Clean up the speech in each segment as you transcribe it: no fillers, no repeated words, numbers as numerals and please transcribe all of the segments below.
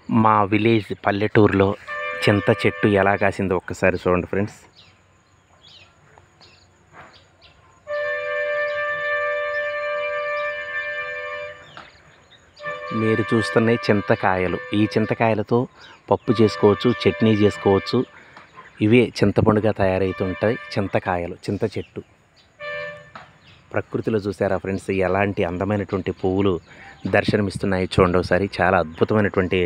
మా విలేజ్ పల్లెటూరులో చింత చెట్టు ఎలా కాసిందో ఒక్కసారి చూడండి ఫ్రెండ్స్. మీరు చూస్తున్న చింతకాయలు, ఈ చింతకాయలతో పప్పు చేసుకోవచ్చు, చట్నీ చేసుకోవచ్చు. ఇవే చింతపండుగా తయారవుతుంటాయి చింతకాయలు. చింత చెట్టు ప్రకృతిలో చూసారా ఫ్రెండ్స్, ఎలాంటి అందమైనటువంటి పువ్వులు దర్శనమిస్తున్నాయి చూడండి ఒకసారి. చాలా అద్భుతమైనటువంటి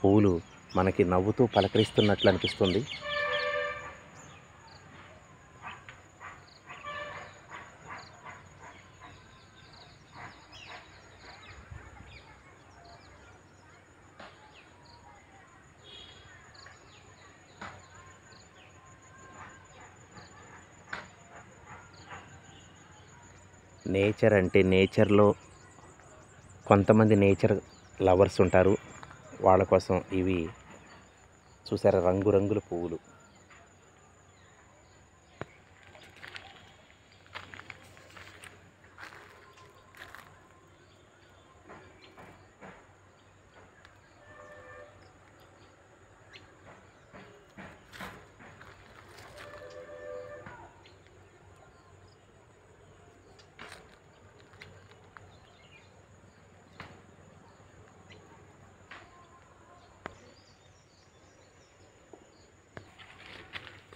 పువ్వులు మనకి నవ్వుతూ పలకరిస్తున్నట్లు అనిపిస్తుంది. నేచర్ అంటే నేచర్లో కొంతమంది నేచర్ లవర్స్ ఉంటారు, వాళ్ళ కోసం ఇవి చూసారా రంగురంగుల పువ్వులు.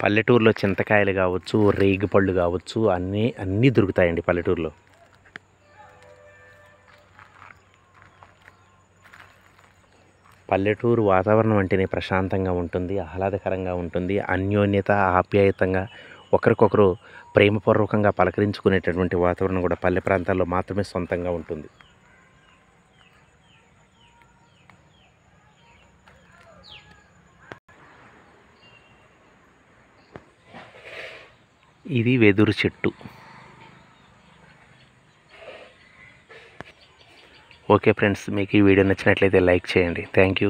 పల్లెటూరులో చింతకాయలు కావచ్చు, రేగిపళ్ళు కావచ్చు, అన్నీ దొరుకుతాయండి పల్లెటూరులో. పల్లెటూరు వాతావరణం అంటేనే ప్రశాంతంగా ఉంటుంది, ఆహ్లాదకరంగా ఉంటుంది. అన్యోన్యత, ఆప్యాయతంగా ఒకరికొకరు ప్రేమపూర్వకంగా పలకరించుకునేటటువంటి వాతావరణం కూడా పల్లె ప్రాంతాల్లో మాత్రమే సొంతంగా ఉంటుంది. ఇది వెదురు చెట్టు. ఓకే ఫ్రెండ్స్, మీకు ఈ వీడియో నచ్చినట్లయితే లైక్ చేయండి. Thank you.